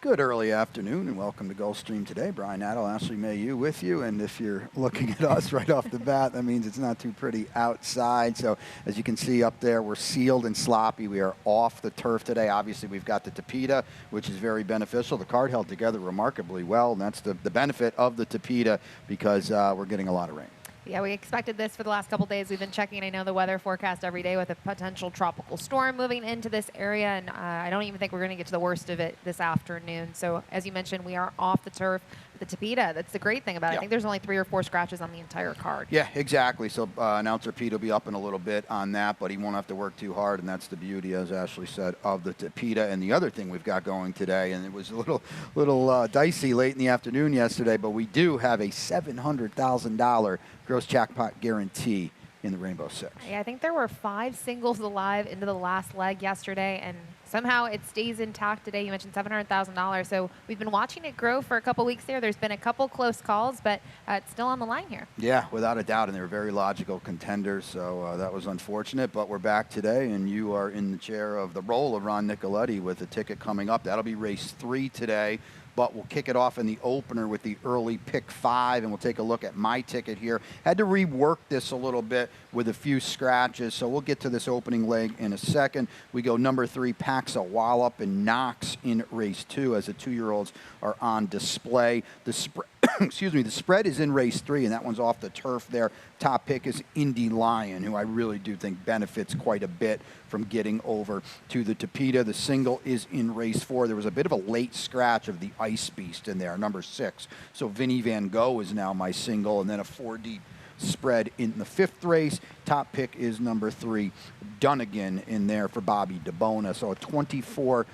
Good early afternoon and welcome to Gulfstream today. Brian Naddle, Ashley Mayu with you. And if you're looking at us right off the bat, that means it's not too pretty outside. So as you can see up there, we're sealed and sloppy. We are off the turf today. Obviously, we've got the Tapeta, which is very beneficial. The card held together remarkably well, and that's the benefit of the Tapeta because we're getting a lot of rain. Yeah, we expected this for the last couple days. We've been checking, I know, the weather forecast every day with a potential tropical storm moving into this area, and I don't even think we're going to get to the worst of it this afternoon. So, as you mentioned, we are off the turf. The Tapeta, that's the great thing about it. I think there's only 3 or 4 scratches on the entire card. Yeah, exactly. So announcer Pete will be up in a little bit on that, but he won't have to work too hard, and that's the beauty, as Ashley said, of the Tapeta. And the other thing we've got going today, and it was a little dicey late in the afternoon yesterday, but we do have a $700,000 gross jackpot guarantee in the Rainbow Six. Yeah, I think there were 5 singles alive into the last leg yesterday, and somehow it stays intact today. You mentioned $700,000, so we've been watching it grow for a couple weeks there. There's been a couple close calls, but it's still on the line here. Yeah, without a doubt, and they were very logical contenders, so that was unfortunate, but we're back today, and you are in the chair of the role of Ron Nicoletti with a ticket coming up. That'll be race 3 today. But we'll kick it off in the opener with the early pick 5, and we'll take a look at my ticket here. Had to rework this a little bit with a few scratches, so we'll get to this opening leg in a second. We go number 3, Paxa Wallop and Knox in race 2 as the 2-year-olds are on display. The spread is in race 3, and that one's off the turf there. Top pick is Indy Lion, who I really do think benefits quite a bit from getting over to the Tapeta. The single is in race 4. There was a bit of a late scratch of the Ice Beast in there, number 6. So Vinny Van Gogh is now my single, and then a 4-deep spread in the 5th race. Top pick is number 3, Dunnigan in there for Bobby DeBona. So a $24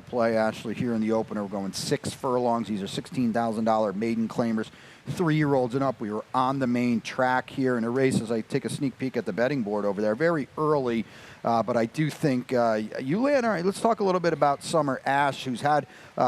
play, Ashley, here in the opener. We're going 6 furlongs. These are $16,000 maiden claimers. 3-year-olds and up. We were on the main track here in a race as I take a sneak peek at the betting board over there. Very early, but I do think you land. All right, let's talk a little bit about Summer Ash, who's had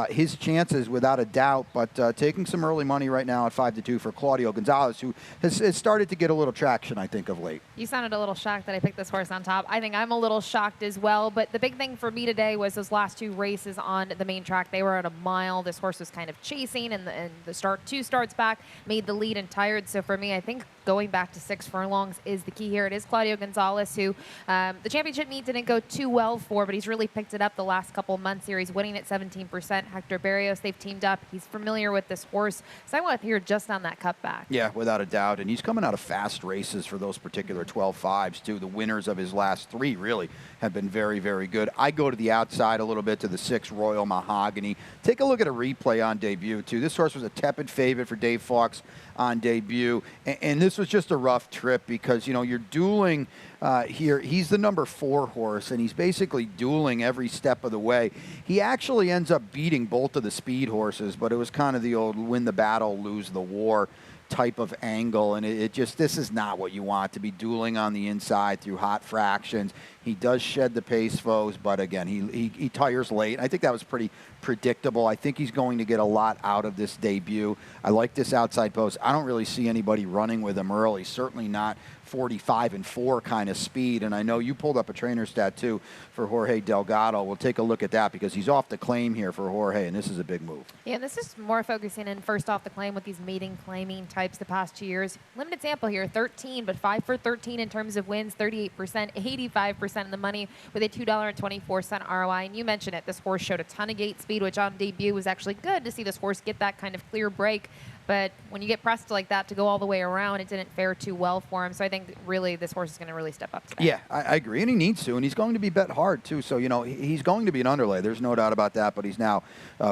his chances without a doubt, but taking some early money right now at 5-2 for Claudio Gonzalez, who has started to get a little traction, I think, of late. You sounded a little shocked that I picked this horse on top. I think I'm a little shocked as well, but the big thing for me today was those last 2 races on the main track. They were at a mile. This horse was kind of chasing, and the 2 starts back made the lead and tired. So for me, I think going back to 6 furlongs is the key here. It is Claudio Gonzalez, who the championship meet didn't go too well for, but he's really picked it up the last couple months here. He's winning at 17%. Hector Barrios, they've teamed up. He's familiar with this horse. So I went here just on that cutback. Yeah, without a doubt. And he's coming out of fast races for those particular 12-5s, too. The winners of his last 3 really have been very, very good. I go to the outside a little bit to the 6 Royal Mahogany. Take a look at a replay on debut, too. This horse was a tepid favorite for Dave Fawkes on debut, and this was just a rough trip because, you know, you're dueling here. He's the number 4 horse, and he's basically dueling every step of the way. He actually ends up beating both of the speed horses, but it was kind of the old win the battle, lose the war type of angle, and this is not what you want, to be dueling on the inside through hot fractions. He does shed the pace foes, but again, he tires late. I think that was pretty predictable. I think he's going to get a lot out of this debut. I like this outside post. I don't really see anybody running with him early, certainly not 45-4 kind of speed. And I know you pulled up a trainer stat too for Jorge Delgado. We'll take a look at that because he's off the claim here for Jorge, and this is a big move. Yeah, this is more focusing in first off the claim with these maiden claiming types the past 2 years. Limited sample here, 13, but 5 for 13 in terms of wins, 38%, 85% in the money with a $2.24 ROI. And you mentioned it, this horse showed a ton of gate speed, which on debut was actually good to see this horse get that kind of clear break. But when you get pressed like that to go all the way around, it didn't fare too well for him. So I think really this horse is going to really step up today. Yeah, I agree. And he needs to. And he's going to be bet hard, too. So, you know, he's going to be an underlay. There's no doubt about that. But he's now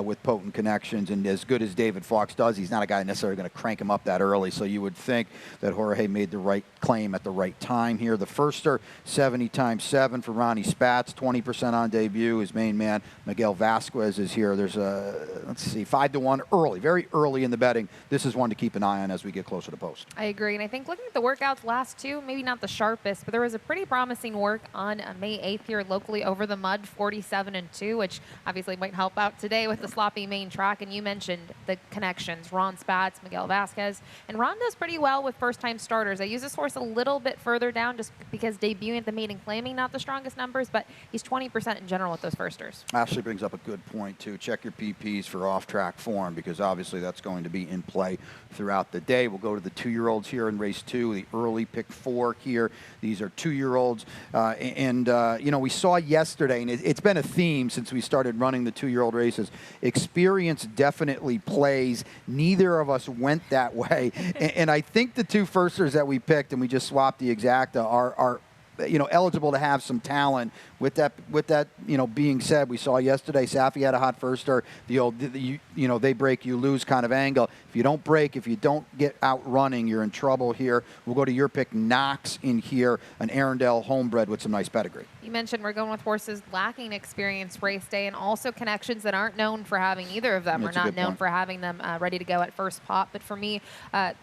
with potent connections. And as good as David Fawkes does, he's not a guy necessarily going to crank him up that early. So you would think that Jorge made the right claim at the right time here. The firster, 70 times 7 for Ronnie Spatz, 20% on debut. His main man, Miguel Vasquez, is here. There's a, let's see, 5-1 early, very early in the betting. this is one to keep an eye on as we get closer to post. I agree. And I think looking at the workouts last two, maybe not the sharpest, but there was a pretty promising work on May 8th here locally over the mud, 47-2, which obviously might help out today with the sloppy main track. And you mentioned the connections, Ron Spatz, Miguel Vasquez. And Ron does pretty well with first-time starters. I use this horse a little bit further down just because debuting at the maiden claiming not the strongest numbers, but he's 20% in general with those firsters. Ashley brings up a good point, too. Check your PPs for off-track form, because obviously that's going to be in play throughout the day. We'll go to the 2-year-olds here in race 2, the early pick 4 here. These are 2-year-olds. You know, we saw yesterday, and it's been a theme since we started running the 2-year-old races. Experience definitely plays. Neither of us went that way. And I think the 2 firsters that we picked, and we just swapped the exacta, are you know, eligible to have some talent. With that, you know, being said, we saw yesterday Safi had a hot firster. The old, you know, they break, you lose kind of angle. If you don't break, if you don't get out running, you're in trouble here. We'll go to your pick, Knox in here, an Arundel homebred with some nice pedigree. You mentioned we're going with horses lacking experience race day, and also connections that aren't known for having either of them. We're not known for having them ready to go at first pop. But for me,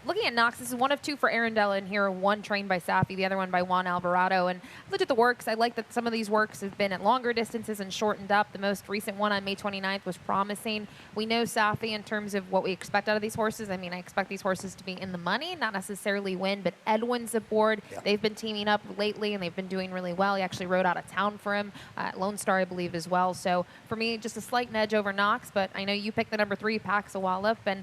looking at Knox, this is one of 2 for Arundel in here, one trained by Safi, the other one by Juan Alvarado. And look at the works. I like that some of these works have been at longer distances and shortened up. The most recent one on May 29th was promising. We know Safi in terms of what we expect out of these horses. I mean, I expect these horses to be in the money, not necessarily win, but Edwin's aboard. Yeah. They've been teaming up lately, and they've been doing really well. He actually rode out of town for him, Lone Star, I believe, as well. So for me, just a slight nudge over Knox, but I know you picked the number 3, Paxawallop, and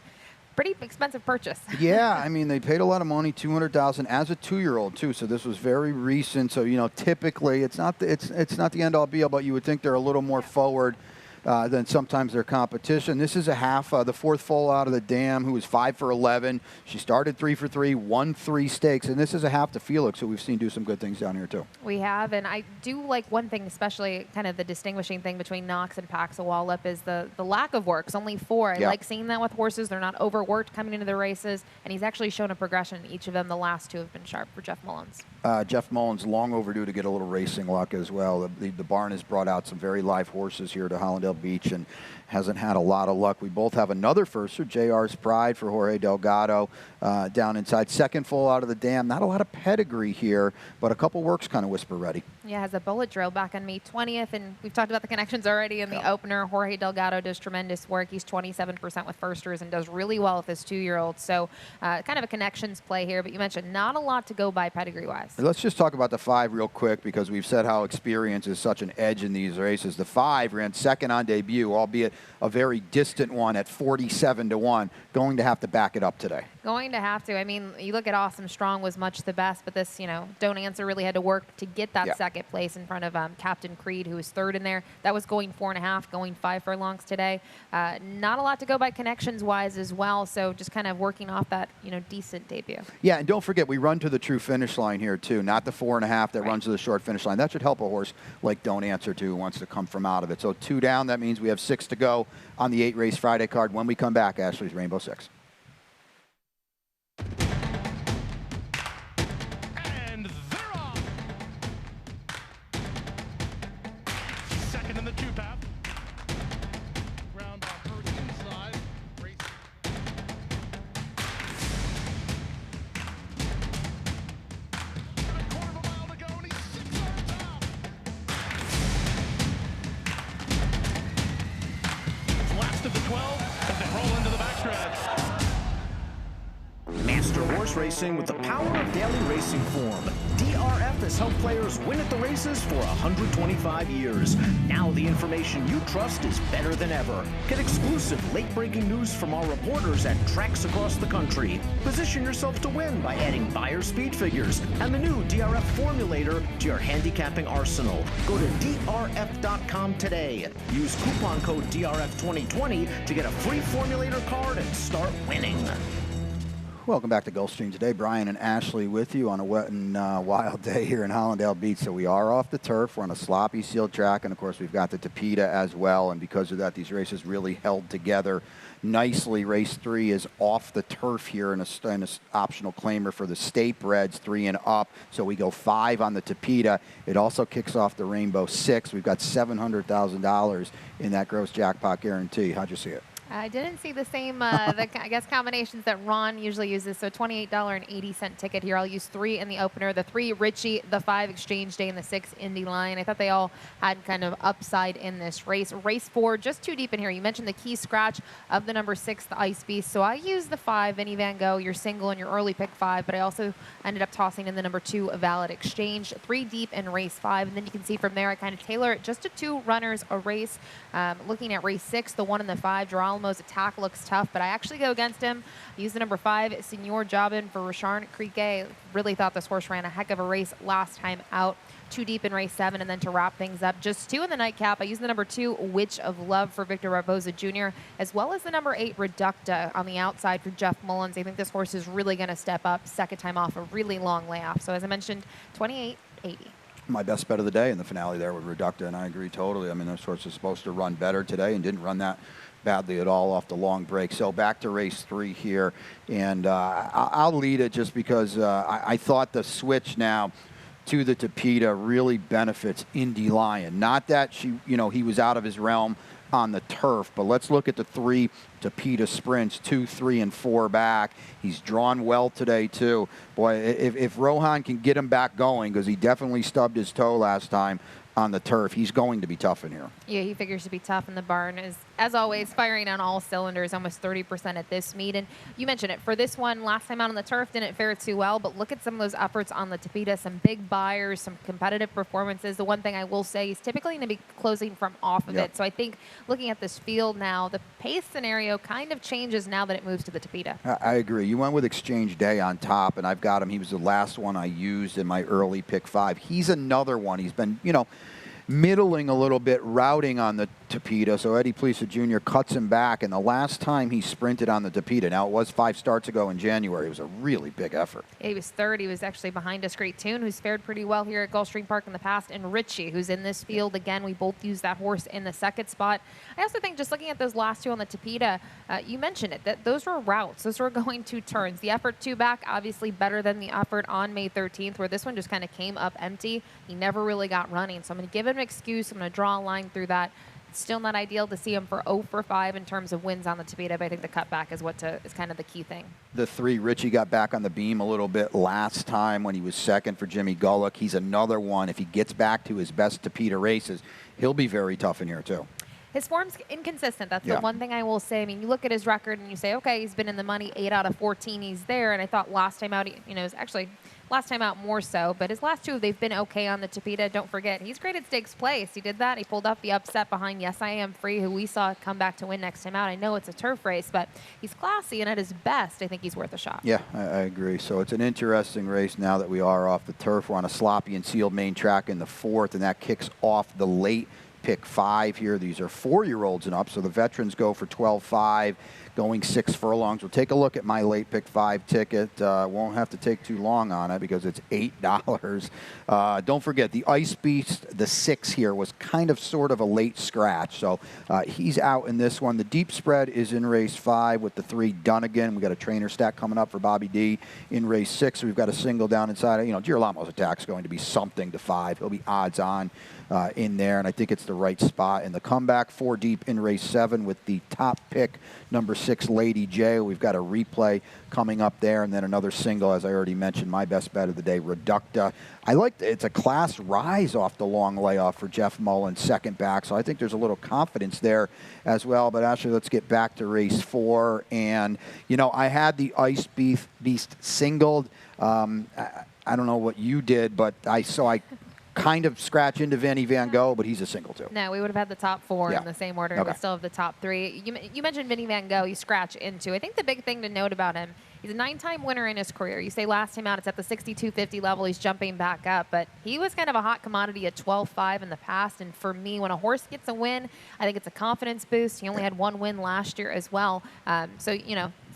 pretty expensive purchase. Yeah, I mean, they paid a lot of money, $200,000 as a 2-year-old too. So this was very recent. So, you know, typically it's not the end all be all, but you would think they're a little more forward than sometimes their competition. This is a half, the 4th foal out of the dam, who was 5 for 11. She started 3 for 3, won 3 stakes, and this is a half to Felix, who we've seen do some good things down here too. We have, and I do like one thing, especially kind of the distinguishing thing between Knox and Paxawallop is the lack of work. It's only 4. I like seeing that with horses. They're not overworked coming into the races, and he's actually shown a progression in each of them. The last 2 have been sharp for Jeff Mullins. Jeff Mullins, long overdue to get a little racing luck as well. The barn has brought out some very live horses here to Hollandale Beach and hasn't had a lot of luck. We both have another firster, JR's Pride for Jorge Delgado, down inside. 2nd full out of the dam. Not a lot of pedigree here, but a couple works kind of whisper ready. Yeah, has a bullet drill back on May 20th, and we've talked about the connections already in the opener. Jorge Delgado does tremendous work. He's 27% with firsters and does really well with his 2-year-old. So kind of a connections play here, but you mentioned not a lot to go by pedigree-wise. Let's just talk about the 5 real quick, because we've said how experience is such an edge in these races. The 5 ran 2nd on debut, albeit a very distant one at 47-1. Going to have to back it up today. Going to have to. I mean, you look at Awesome Strong was much the best, but this, you know, Don't Answer really had to work to get that 2nd place in front of Captain Creed, who was 3rd in there. That was going 4.5, going 5 furlongs today. Not a lot to go by connections-wise as well, so just kind of working off that, you know, decent debut. Yeah, and don't forget, we run to the true finish line here, too, not the 4.5 that runs to the short finish line. That should help a horse like Don't Answer to, who wants to come from out of it. So 2 down, that means we have 6 to go on the 8-race Friday card. When we come back, Ashley's Rainbow 6. And they're off. 2nd in the 2-path. Round off first inside. Race. A 1/4 of a mile to go, and he's 6 yards out. Last of the 12 as they roll into the backstretch. Master horse racing with the power of daily racing form. DRF has helped players win at the races for 125 years. Now the information you trust is better than ever. Get exclusive late-breaking news from our reporters at tracks across the country. Position yourself to win by adding buyer speed figures and the new DRF formulator to your handicapping arsenal. Go to drf.com today. Use coupon code DRF2020 to get a free formulator card and start winning. Welcome back to Gulfstream today. Brian and Ashley with you on a wet and wild day here in Hollandale Beach. So we are off the turf. We're on a sloppy sealed track, and of course we've got the Tapeta as well. And because of that, these races really held together nicely. Race 3 is off the turf here in a optional claimer for the State Breds, 3 and up. So we go 5 on the Tapeta. It also kicks off the Rainbow 6. We've got $700,000 in that gross jackpot guarantee. How'd you see it? I didn't see the same, I guess, combinations that Ron usually uses. So $28.80 ticket here. I'll use 3 in the opener, the 3 Richie, the 5 Exchange Day, and the 6 Indy Lion. I thought they all had kind of upside in this race. Race 4, just too deep in here. You mentioned the key scratch of the number 6, the Ice Beast. So I used the 5, Vinny Van Gogh, your single and your early pick 5, but I also ended up tossing in the number 2, a Valid Exchange. 3 deep in race 5, and then you can see from there I kind of tailor it just to 2 runners a race. Looking at race 6, the 1 and the 5, Geralimo's attack looks tough, but I actually go against him. I use the number 5, Senor Jobin for Richard Criquet. Really thought this horse ran a heck of a race last time out. 2 deep in race 7, and then to wrap things up, just 2 in the nightcap. I use the number 2, Witch of Love for Victor Barboza Jr., as well as the number 8, Reducta on the outside for Jeff Mullins. I think this horse is really going to step up, second time off a really long layoff. So as I mentioned, 28.80. My best bet of the day in the finale there with Reducta, and I agree totally. I mean, this horse is supposed to run better today and didn't run that badly at all off the long break. So back to race 3 here, and I'll lead it just because I thought the switch now to the Tapeta really benefits Indy Lion. Not that he was out of his realm on the turf, but let's look at the 3 Tapeta sprints, 2, 3, and 4 back. He's drawn well today too. Boy, if Rohan can get him back going, because he definitely stubbed his toe last time on the turf, he's going to be tough in here. Yeah, he figures to be tough, and the barn is, as always, firing on all cylinders, almost 30% at this meet. And you mentioned it, for this one, last time out on the turf, didn't fare too well, but look at some of those efforts on the Tapeta, some big buyers, some competitive performances. The one thing I will say, he's typically going to be closing from off of it. So I think looking at this field now, the pace scenario kind of changes now that it moves to the Tapeta. I agree. You went with Exchange Day on top, and I've got him. He was the last one I used in my early pick 5. He's another one. He's been, middling a little bit, routing on the Tapeta, so Eddie Plesa Jr. cuts him back, and the last time he sprinted on the Tapeta, now it was 5 starts ago in January, it was a really big effort. Yeah, he was third. He was actually behind Discreet Tune, who's fared pretty well here at Gulfstream Park in the past, and Richie, who's in this field. Again, we both use that horse in the second spot. I also think just looking at those last 2 on the Tapeta, you mentioned it, that those were routes. Those were going 2 turns. The effort 2 back, obviously better than the effort on May 13th, where this one just kind of came up empty. He never really got running, so I'm going to give him an excuse. I'm going to draw a line through that. It's still not ideal to see him for 0 for 5 in terms of wins on the Tapeta, but I think the cutback is is kind of the key thing. The 3, Richie got back on the beam a little bit last time when he was second for Jimmy Gullick. He's another one. If he gets back to his best Tapeta races, he'll be very tough in here too. His form's inconsistent. That's the one thing I will say. I mean, you look at his record and you say, okay, he's been in the money 8 out of 14. He's there. And I thought last time out, it was actually last time out more so. But his last 2, they've been okay on the Tapeta. Don't forget, he's great at stakes place. He did that. He pulled up the upset behind Yes I Am Free, who we saw come back to win next time out. I know it's a turf race, but he's classy, and at his best, I think he's worth a shot. Yeah, I agree. So it's an interesting race now that we are off the turf. We're on a sloppy and sealed main track in the 4th, and that kicks off the late pick 5 here. These are 4-year-olds and up, so the veterans go for 12.5, going 6 furlongs. We'll take a look at my late pick 5 ticket. Won't have to take too long on it because it's $8. Don't forget, the Ice Beast, the 6 here, was kind of sort of a late scratch, so he's out in this one. The deep spread is in race 5 with the 3 Dunnigan. We got a trainer stack coming up for Bobby D in race 6. We've got a single down inside. Girolamo's attack is going to be something to 5. He'll be odds on in there, and I think it's the right spot. In the comeback, 4 deep in race 7 with the top pick, number 6, Lady J. We've got a replay coming up there, and then another single, as I already mentioned, my best bet of the day, Reducta. I like it's a class rise off the long layoff for Jeff Mullins, second back, so I think there's a little confidence there as well. But actually, let's get back to race 4, and I had the Ice Beast singled. I don't know what you did, but I kind of scratch into Vinny Van Gogh, but he's a single too. No, we would have had the top 4 in the same order. Okay. We still have the top 3. You mentioned Vinny Van Gogh. You scratch into. I think the big thing to note about him, he's a 9-time winner in his career. You say last time out, it's at the 62.50 level. He's jumping back up, but he was kind of a hot commodity at 12.5 in the past. And for me, when a horse gets a win, I think it's a confidence boost. He only had 1 win last year as well. So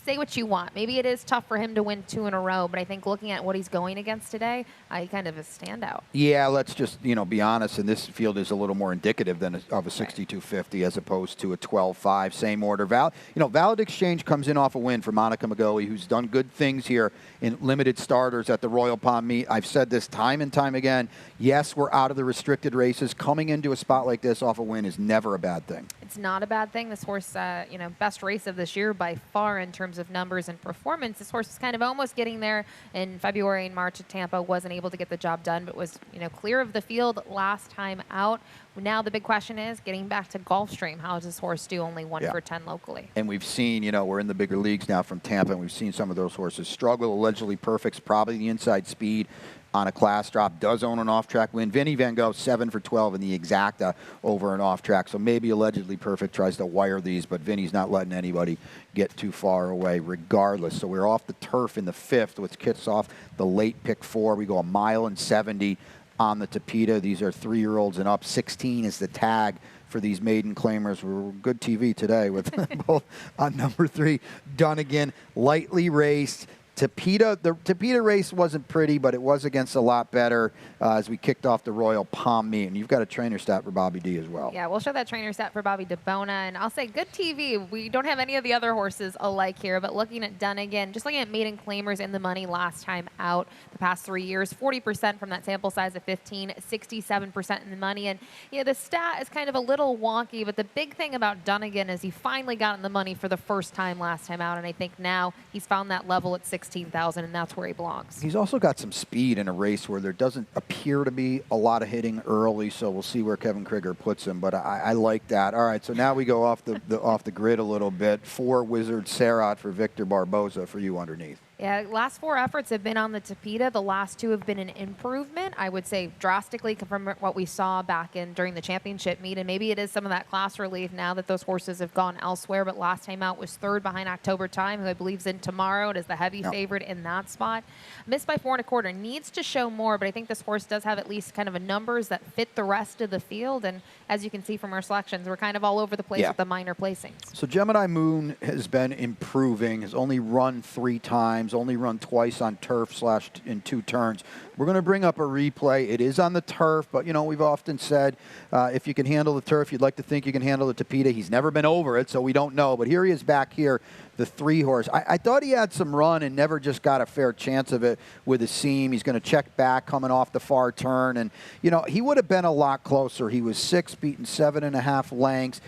say what you want. Maybe it is tough for him to win 2 in a row, but I think looking at what he's going against today, he kind of is a standout. Yeah, let's just be honest. And this field is a little more indicative than of a 6250 as opposed to a 12-5. Same order. Valid Exchange comes in off a win for Monica McGoey, who's done good things here in limited starters at the Royal Palm Meet. I've said this time and time again. Yes, we're out of the restricted races. Coming into a spot like this off a win is never a bad thing. It's not a bad thing. This horse, best race of this year by far in terms of numbers and performance. This horse is kind of almost getting there in February and March at Tampa. Wasn't able to get the job done, but was clear of the field last time out. Now the big question is getting back to Gulfstream. How does this horse do? Only 1 for 10 locally. And we've seen, we're in the bigger leagues now from Tampa, and we've seen some of those horses struggle. Allegedly Perfect's probably the inside speed on a class drop. Does own an off-track win. Vinny Van Gogh 7 for 12 in the exacta over an off-track. So maybe Allegedly Perfect tries to wire these, but Vinny's not letting anybody get too far away regardless. So we're off the turf in the 5th, which kicks off the late pick 4. We go 1.70 on the Tapeta. These are 3-year-olds and up. 16 is the tag for these maiden claimers. We're good TV today with both on number 3, Dunnigan, lightly raced. The Tapeta race wasn't pretty, but it was against a lot better as we kicked off the Royal Palm Meet. And you've got a trainer stat for Bobby D as well. Yeah, we'll show that trainer stat for Bobby DeBona. And I'll say good TV. We don't have any of the other horses alike here, but looking at Dunnigan, just looking at maiden claimers in the money last time out the past 3 years, 40% from that sample size of 15, 67% in the money. And the stat is kind of a little wonky, but the big thing about Dunnigan is he finally got in the money for the first time last time out. And I think now he's found that level at 16,000, and that's where he belongs. He's also got some speed in a race where there doesn't appear to be a lot of hitting early, so we'll see where Kevin Krieger puts him, but I like that. All right, so now we go off the grid a little bit. 4 Wizard Serrat for Victor Barboza for you underneath. Yeah, last 4 efforts have been on the Tapeta. The last 2 have been an improvement, I would say drastically from what we saw back during the championship meet. And maybe it is some of that class relief now that those horses have gone elsewhere. But last time out was 3rd behind October Time, who I believe is in tomorrow. It is the heavy favorite in that spot. Missed by 4 1/4. Needs to show more, but I think this horse does have at least kind of a numbers that fit the rest of the field. And as you can see from our selections, we're kind of all over the place with the minor placings. So Gemini Moon has been improving, has only run 3 times, only run twice on turf / in 2 turns. We're going to bring up a replay. It is on the turf, but we've often said if you can handle the turf, you'd like to think you can handle the Tapeta. He's never been over it, so we don't know. But here he is back here, the 3 horse. I thought he had some run and never just got a fair chance of it with a seam. He's going to check back coming off the far turn, and he would have been a lot closer. He was 6, beaten 7.5 lengths.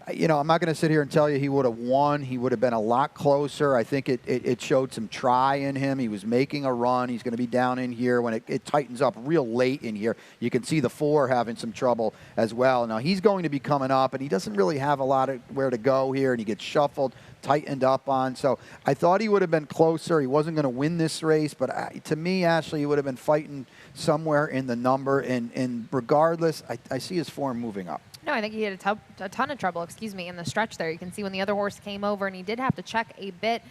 I'm not going to sit here and tell you he would have won. He would have been a lot closer. I think it showed some try in him. He was making a run. He's going to be down in here when it tightens up real late in here. You can see the 4 having some trouble as well. Now, he's going to be coming up, and he doesn't really have a lot of where to go here, and he gets shuffled, tightened up on. So I thought he would have been closer. He wasn't going to win this race, but to me, Ashley, he would have been fighting somewhere in the number. And regardless, I see his form moving up. No, I think he had a ton of trouble, in the stretch there. You can see when the other horse came over, and he did have to check a bit.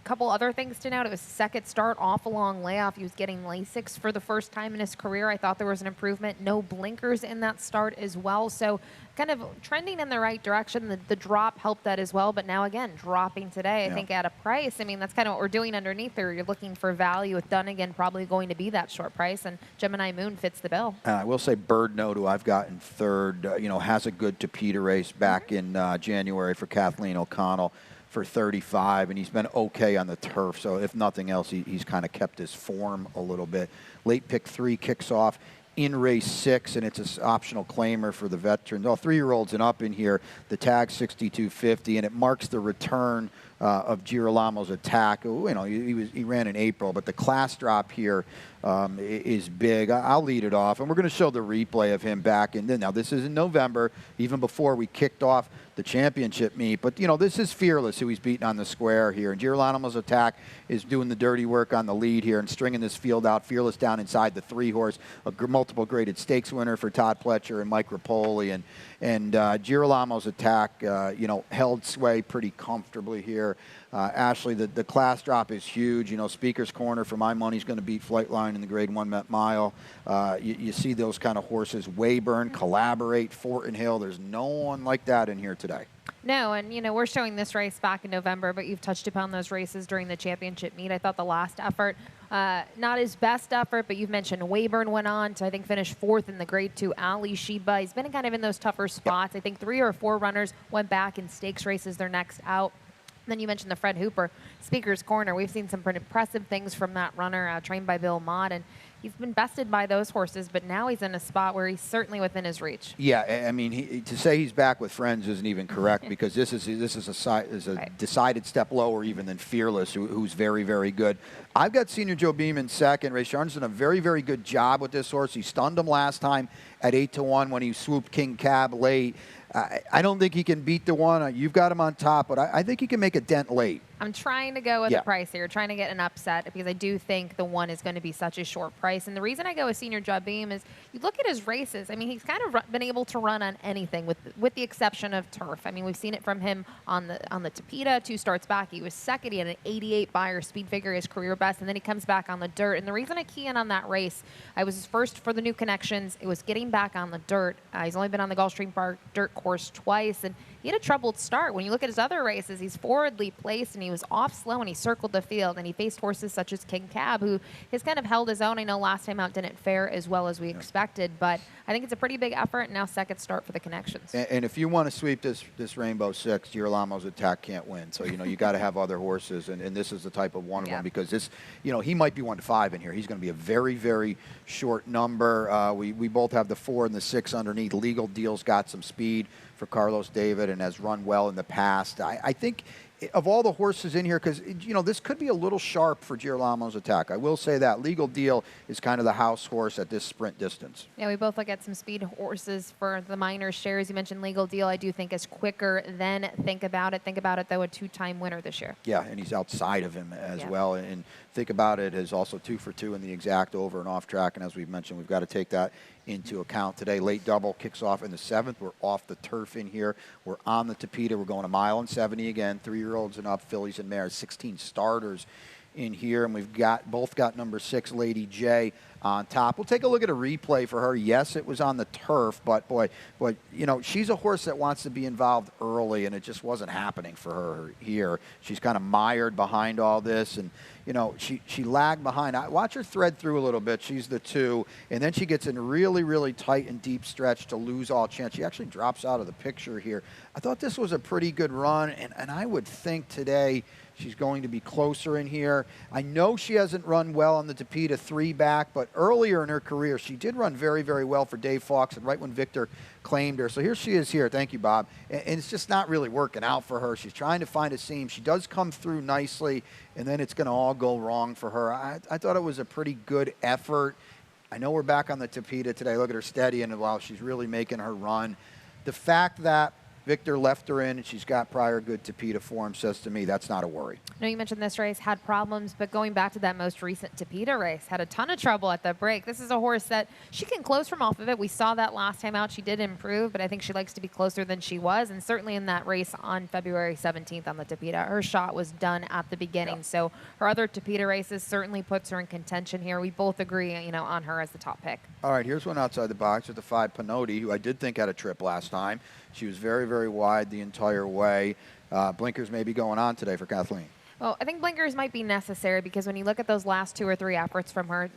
Couple other things to note. It was second start off a long layoff. He was getting Lasix for the first time in his career. I thought there was an improvement. No blinkers in that start as well. So kind of trending in the right direction. The drop helped that as well. But now, again, dropping today, I think at a price. I mean, that's kind of what we're doing underneath there. You're looking for value with Dunnigan probably going to be that short price. And Gemini Moon fits the bill. I will say Bird Note, who I've got in 3rd, has a good Tapeta race back in January for Kathleen O'Connell for 35, and he's been okay on the turf. So if nothing else, he's kind of kept his form a little bit. Late pick 3 kicks off in race 6, and it's an optional claimer for the veterans. 3-year-olds and up in here. The tag 6250, and it marks the return of Girolamo's attack. He ran in April, but the class drop here is big. I'll lead it off, and we're going to show the replay of him back. And then now this is in November, even before we kicked off the championship meet. But this is Fearless, who he's beating on the square here, and Girolamo's attack is doing the dirty work on the lead here and stringing this field out. Fearless down inside the 3-horse, a multiple graded stakes winner for Todd Pletcher and Mike Rapoli, and Girolamo's attack, held sway pretty comfortably here. Ashley, the class drop is huge. Speaker's Corner, for my money, is going to beat Flightline in the Grade 1 Met Mile. You see those kind of horses. Wayburn, Collaborate, Fortin Hill. There's no one like that in here today. No, and we're showing this race back in November, but you've touched upon those races during the championship meet. I thought the last effort, not his best effort, but you've mentioned Wayburn went on to, I think, finish 4th in the Grade 2 Ali Sheba. He's been kind of in those tougher spots. I think 3 or 4 runners went back in stakes races. They're next out. Then you mentioned the Fred Hooper Speaker's Corner. We've seen some pretty impressive things from that runner, trained by Bill Mott, and he's been bested by those horses, but now he's in a spot where he's certainly within his reach. Yeah, I mean, to say he's back with friends isn't even correct because this is a decided step lower even than Fearless, who's very, very good. I've got Senior Joe Beam in second. Ray Sharn's done a very, very good job with this horse. He stunned him last time at 8-1 when he swooped King Cab late. I don't think he can beat the one. You've got him on top, but I think he can make a dent late. I'm trying to go with a price here, trying to get an upset because I do think the one is going to be such a short price. And the reason I go with Senior Joe Beam is you look at his races. I mean, he's kind of been able to run on anything with the exception of turf. I mean, we've seen it from him on the Tapeta, 2 starts back. He was second. He had an 88 Beyer speed figure, his career best, and then he comes back on the dirt. And the reason I key in on that race, I was his first for the new connections. It was getting back on the dirt. He's only been on the Gulfstream dirt course twice, and he had a troubled start. When you look at his other races, he's forwardly placed, and he was off slow, and he circled the field, and he faced horses such as King Cab, who has kind of held his own. I know last time out didn't fare as well as we expected, but I think it's a pretty big effort, and now second start for the connections. And if you want to sweep this Rainbow Six, Girolamo's Attack can't win. So, you got to have other horses, and this is the type of one of them because this, he might be 1-5 in here. He's going to be a very, very short number. We both have the 4 and the 6 underneath. Legal Deal's got some speed for Carlos David and has run well in the past. I think of all the horses in here, because, this could be a little sharp for Girolamo's Attack. I will say that. Legal Deal is kind of the house horse at this sprint distance. Yeah, we both look at some speed horses for the minor shares. You mentioned Legal Deal, I do think is quicker than Think About It. Think About It, though, a 2-time winner this year. Yeah, and he's outside of him as well. And Think About It is also 2 for 2 in the exact over and off track. And as we've mentioned, we've got to take that into account today. Late double kicks off in the 7th. We're off the turf in here. We're on the Tapeta. We're going 1.70 again. 3-year-olds and up, fillies and mares. 16 starters in here, and we've both got number 6, Lady J, on top. We'll take a look at a replay for her. Yes, it was on the turf, but boy, she's a horse that wants to be involved early, and it just wasn't happening for her here. She's kind of mired behind all this, and she lagged behind. Watch her thread through a little bit. She's the 2, and then she gets in really, really tight and deep stretch to lose all chance. She actually drops out of the picture here. I thought this was a pretty good run, and I would think today she's going to be closer in here. I know she hasn't run well on the Tapeta 3 back, but earlier in her career, she did run very, very well for Dave Fawkes, and right when Victor claimed her. So here she is here. Thank you, Bob. And it's just not really working out for her. She's trying to find a seam. She does come through nicely, and then it's going to all go wrong for her. I thought it was a pretty good effort. I know we're back on the Tapeta today. Look at her steady, and while she's really making her run. The fact that Victor left her in, and she's got prior good Tapeta form says to me that's not a worry. I know you mentioned this race had problems, but going back to that most recent Tapeta race, had a ton of trouble at the break. This is a horse that she can close from off of it. We saw that last time out. She did improve, but I think she likes to be closer than she was, and certainly in that race on February 17th on the Tapeta, her shot was done at the beginning. Yeah. So her other Tapeta races certainly puts her in contention here. We both agree, on her as the top pick. All right, here's one outside the box with the 5 Pinotti, who I did think had a trip last time. She was very, very wide the entire way. Blinkers may be going on today for Kathleen. Well, I think blinkers might be necessary because when you look at those last 2 or 3 efforts from her,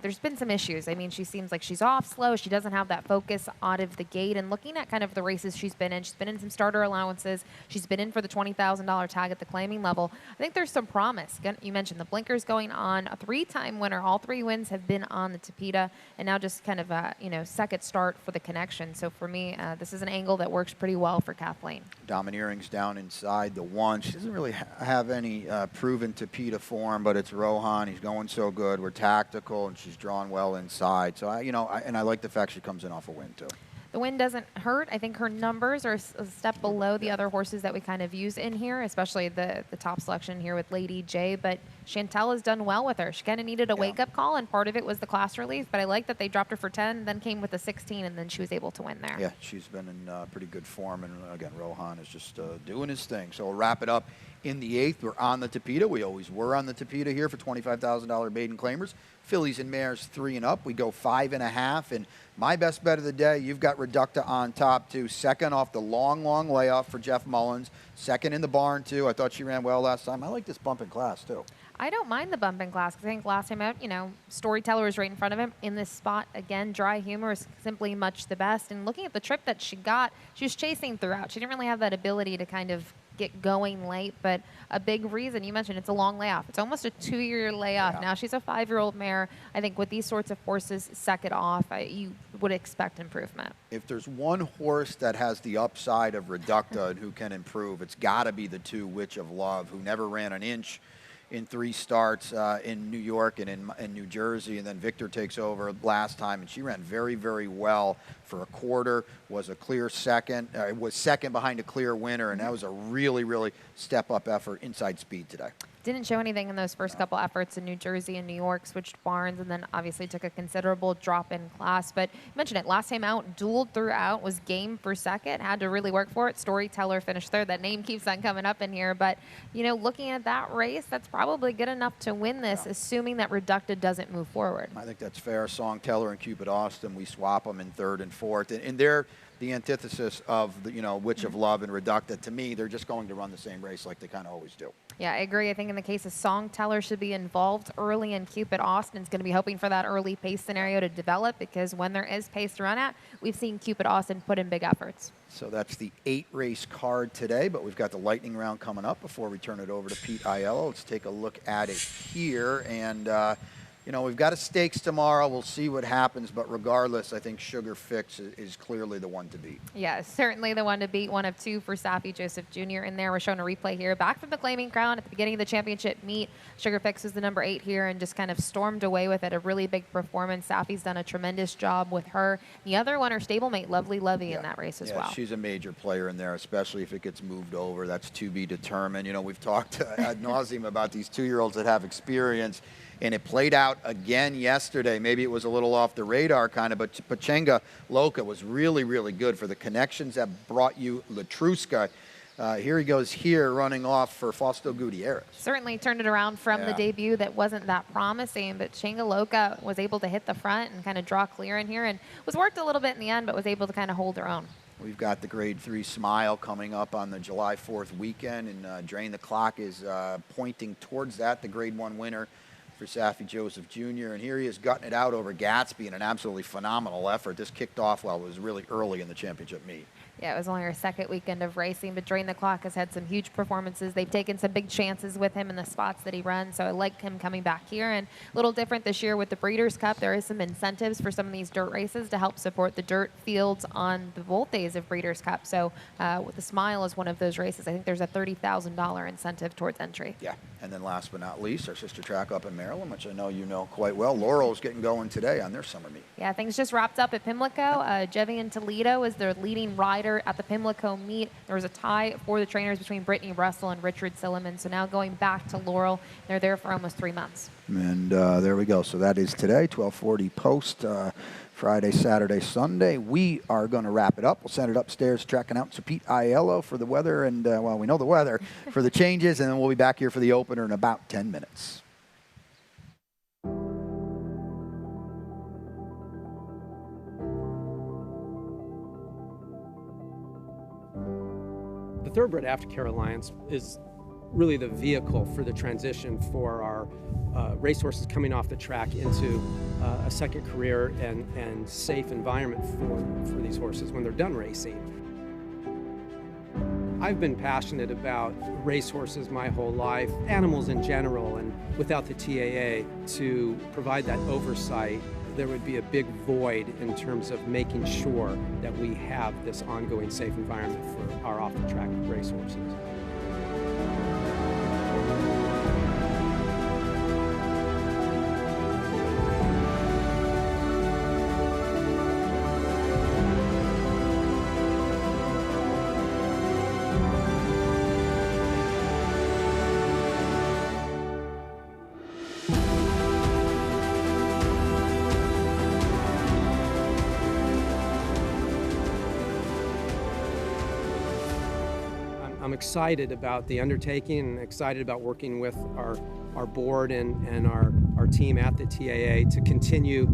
there's been some issues. I mean, she seems like she's off slow. She doesn't have that focus out of the gate. And looking at kind of the races she's been in some starter allowances. She's been in for the $20,000 tag at the claiming level. I think there's some promise. Again, you mentioned the blinkers going on. A 3-time winner. All 3 wins have been on the Tapeta. And now just kind of second start for the connection. So for me, this is an angle that works pretty well for Kathleen. Domineering's down inside the 1. She doesn't really have any proven Tapeta form, but it's Rohan. He's going so good. We're tactical, and she's drawn well inside. So, I like the fact she comes in off a win, too. The win doesn't hurt. I think her numbers are a step below the other horses that we kind of use in here, especially the top selection here with Lady J. But Chantel has done well with her. She kind of needed a wake-up call, and part of it was the class release. But I like that they dropped her for 10, then came with a 16, and then she was able to win there. Yeah, she's been in pretty good form. And, again, Rohan is just doing his thing. So we'll wrap it up in the 8th. We're on the Tapeta. We always were on the Tapeta here for $25,000 maiden claimers. Fillies and mares 3 and up. We go 5.5. And my best bet of the day, you've got Reducta on top, too. Second off the long, long layoff for Jeff Mullins. Second in the barn, too. I thought she ran well last time. I like this bump in class, too. I don't mind the bump in class because I think last time out, Storyteller is right in front of him in this spot. Again, Dry Humor is simply much the best. And looking at the trip that she got, she was chasing throughout. She didn't really have that ability to kind of get going late, but a big reason, you mentioned it's a long layoff. It's almost a 2-year layoff. Yeah. Now she's a 5-year-old mare. I think with these sorts of horses, second off, you would expect improvement. If there's one horse that has the upside of Reducta and who can improve, it's got to be the 2 Witch of Love, who never ran an inch in 3 starts in New York and in New Jersey, and then Victor takes over last time, and she ran very, very well for a quarter, was a clear second, was second behind a clear winner, and that was a really, really step-up effort inside speed today. Didn't show anything in those first couple efforts in New Jersey and New York, switched barns, and then obviously took a considerable drop in class. But you mentioned it, last time out, dueled throughout, was game for second, had to really work for it. Storyteller finished third. That name keeps on coming up in here. But, looking at that race, that's probably good enough to win this, assuming that Reducta doesn't move forward. I think that's fair. Songteller and Cupid Austin, we swap them in 3rd and 4th. And they're the antithesis of the, Witch of Love and Reducta. To me, they're just going to run the same race like they kind of always do. Yeah, I agree. I think in the case of Songteller should be involved early, and Cupid Austin's going to be hoping for that early pace scenario to develop, because when there is pace to run at, we've seen Cupid Austin put in big efforts. So that's the 8-race card today, but we've got the lightning round coming up before we turn it over to Pete Aiello. Let's take a look at it here. And, we've got a stakes tomorrow. We'll see what happens, but regardless, I think Sugar Fix is clearly the one to beat. Yeah, certainly the one to beat. 1 of 2 for Safi Joseph Jr. in there. We're showing a replay here. Back from the Claiming Crown at the beginning of the championship meet. Sugar Fix was the number 8 here and just kind of stormed away with it. A really big performance. Safi's done a tremendous job with her. The other one, her stablemate, Lovely Lovey, in that race as well. She's a major player in there, especially if it gets moved over. That's to be determined. We've talked ad nauseum about these 2-year-olds that have experience. And it played out again yesterday. Maybe it was a little off the radar kind of, but Pachenga Loca was really, really good for the connections that brought you Latruska. Here he goes here running off for Fausto Gutierrez. Certainly turned it around from the debut that wasn't that promising, but Pachenga Loca was able to hit the front and kind of draw clear in here, and was worked a little bit in the end, but was able to kind of hold her own. We've got the Grade 3 Smile coming up on the July 4th weekend, and Drain the Clock is pointing towards that, the Grade 1 winner for Safi Joseph Jr. And here he is gutting it out over Gatsby in an absolutely phenomenal effort. This kicked off while it was really early in the championship meet. Yeah, it was only her second weekend of racing, but Drain the Clock has had some huge performances. They've taken some big chances with him in the spots that he runs, so I like him coming back here. And a little different this year with the Breeders' Cup. There is some incentives for some of these dirt races to help support the dirt fields on the both days of Breeders' Cup. So with the Smile is one of those races. I think there's a $30,000 incentive towards entry. Yeah, and then last but not least, our sister track up in Maryland, which I know you know quite well. Laurel's getting going today on their summer meet. Yeah, things just wrapped up at Pimlico. Jevian Toledo is their leading rider at the Pimlico meet. There was a tie for the trainers between Brittany Russell and Richard Silliman. So now going back to Laurel, they're there for almost 3 months. And there we go. So that is today, 12:40 post, Friday, Saturday, Sunday. We are going to wrap it up. We'll send it upstairs, tracking out to Pete Aiello for the weather. And, well, we know the weather for the changes. And then we'll be back here for the opener in about 10 minutes. The Thoroughbred Aftercare Alliance is really the vehicle for the transition for our racehorses coming off the track into a second career and safe environment for these horses when they're done racing. I've been passionate about racehorses my whole life, animals in general, and without the TAA to provide that oversight, there would be a big void in terms of making sure that we have this ongoing safe environment for our off-the-track racehorses. I'm excited about the undertaking and excited about working with our board and our our team at the TAA to continue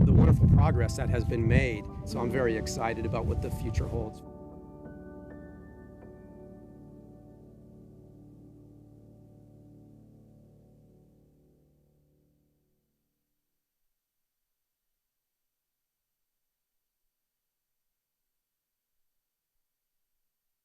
the wonderful progress that has been made. So I'm very excited about what the future holds.